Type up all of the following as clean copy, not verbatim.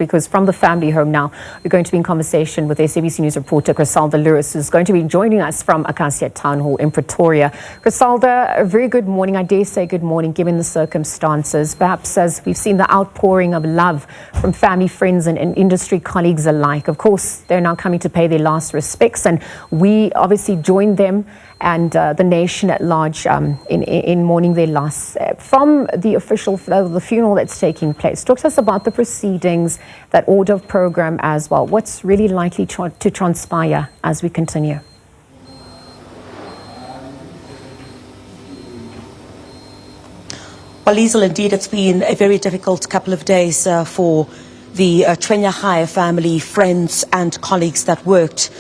because from the family home now, we're going to be in conversation with SABC News reporter Chriselda, who's going to be joining us from Akasia Town Hall in Pretoria. Chriselda, a very good morning. I dare say good morning, given the circumstances. Perhaps as we've seen the outpouring of love from family, friends and industry colleagues alike. Of course, they're now coming to pay their last respects, and we obviously join them and the nation at large in mourning their loss. From the official, the funeral that's taking place, talk to us about the proceedings, that order of program as well. What's really likely to transpire as we continue? Well, Liesl, indeed, it's been a very difficult couple of days for the Chweneyagae family, friends and colleagues that worked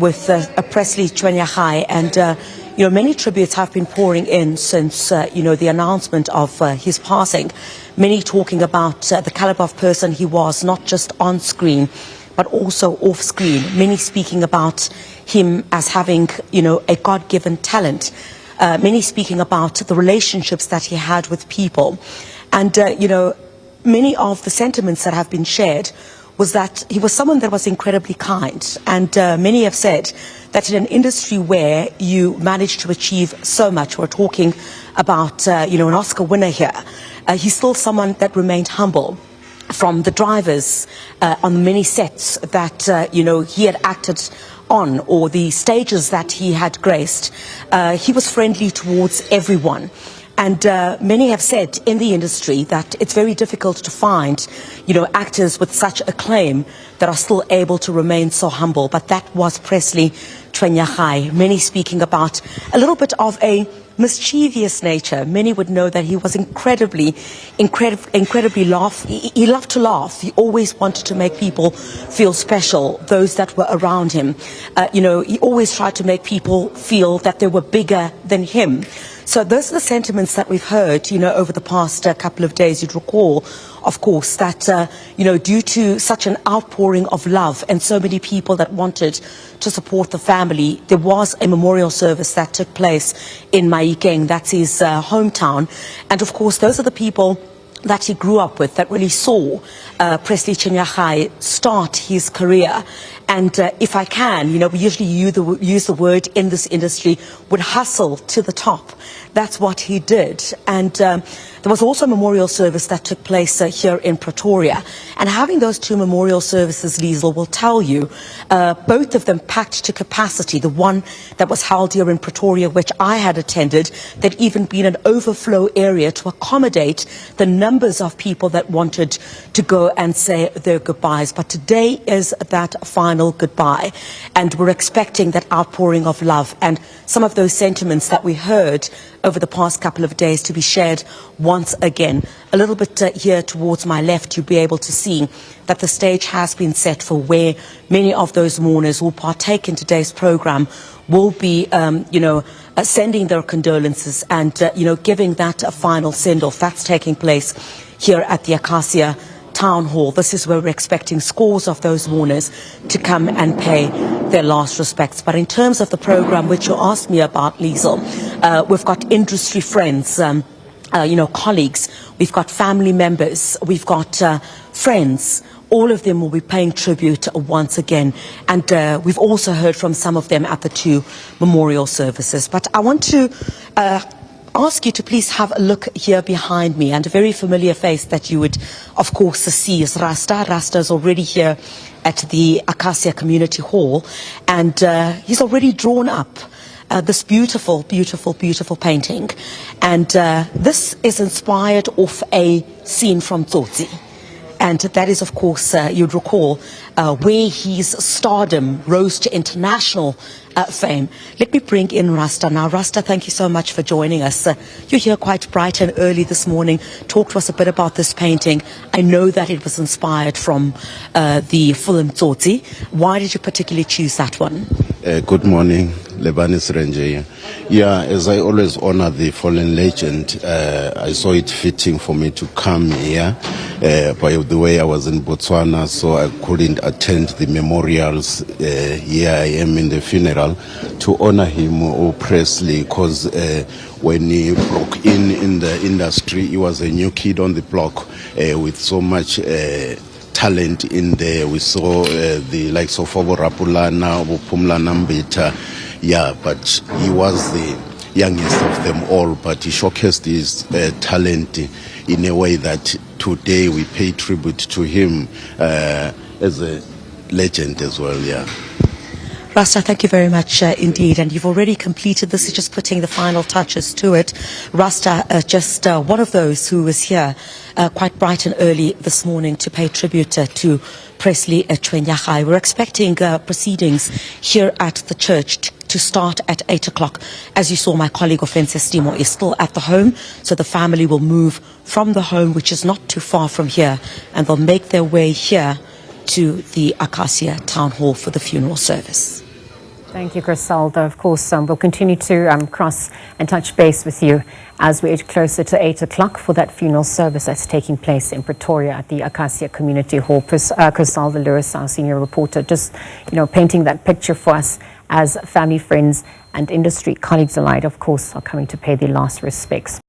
with Presley Chweneyagae, and many tributes have been pouring in since the announcement of his passing. Many talking about the caliber of person he was, not just on screen but also off screen. Many speaking about him as having a God-given talent. Many speaking about the relationships that he had with people, and many of the sentiments that have been shared was that he was someone that was incredibly kind, and many have said that in an industry where you manage to achieve so much, we're talking about an Oscar winner here, he's still someone that remained humble. From the drivers on many sets that he had acted on, or the stages that he had graced, he was friendly towards everyone. And many have said in the industry that it's very difficult to find, actors with such acclaim that are still able to remain so humble. But that was Presley Chweneyagae. Many speaking about a little bit of a mischievous nature. Many would know that he was incredibly laugh. He loved to laugh. He always wanted to make people feel special, those that were around him. He always tried to make people feel that they were bigger than him. So those are the sentiments that we've heard, over the past couple of days. You'd recall, of course, that, due to such an outpouring of love and so many people that wanted to support the family, there was a memorial service that took place in Mahikeng, that's his hometown. And of course, those are the people that he grew up with, that really saw Presley Chweneyagae start his career. And if I can, we usually use the word in this industry, would hustle to the top. That's what he did. And there was also a memorial service that took place here in Pretoria. And having those two memorial services, Liesl, will tell you, both of them packed to capacity. The one that was held here in Pretoria, which I had attended, there'd even been an overflow area to accommodate the numbers of people that wanted to go and say their goodbyes. But today is that final goodbye, and we're expecting that outpouring of love and some of those sentiments that we heard over the past couple of days to be shared once again. A little bit here towards my left, you'll be able to see that the stage has been set for where many of those mourners who partake in today's program will be, sending their condolences and, giving that a final send-off. That's taking place here at the Akasia Town Hall. This is where we're expecting scores of those mourners to come and pay their last respects. But in terms of the program which you asked me about, Liesl, we've got industry friends, colleagues, we've got family members, we've got friends. All of them will be paying tribute once again. And we've also heard from some of them at the two memorial services. But I want to ask you to please have a look here behind me, and a very familiar face that you would, of course, see is Rasta. Rasta is already here at the Akasia Community Hall, and he's already drawn up this beautiful, beautiful, beautiful painting. And this is inspired off a scene from Tsotsi. And that is, of course, you'd recall, where his stardom rose to international fame. Let me bring in Rasta now. Rasta, thank you so much for joining us. You're here quite bright and early this morning. Talk to us a bit about this painting. I know that it was inspired from the film Tsotsi. Why did you particularly choose that one? Good morning, Lebanese Ranger. Yeah, as I always honor the fallen legend, I saw it fitting for me to come here. By the way, I was in Botswana, so I couldn't attend the memorials. Here I am in the funeral to honor him, Presley, because when he broke in the industry, he was a new kid on the block with so much talent in there. We saw the likes of Obo Rapulana, Pumlana Mbita, but he was the youngest of them all, but he showcased his talent in a way that today we pay tribute to him as a legend as well, Rasta, thank you very much indeed. And you've already completed this, is just putting the final touches to it. Rasta, just one of those who was here quite bright and early this morning to pay tribute to Presley Chweneyagae. We're expecting proceedings here at the church to start at 8 o'clock. As you saw, my colleague Ofense Stimo is still at the home, so the family will move from the home, which is not too far from here, and they'll make their way here to the Akasia Town Hall for the funeral service. Thank you, Chriselda. Of course, we'll continue to cross and touch base with you as we edge closer to 8 o'clock for that funeral service that's taking place in Pretoria at the Akasia Community Hall. Chriselda Lewis, our senior reporter, just painting that picture for us as family, friends and industry colleagues alike, of course, are coming to pay their last respects.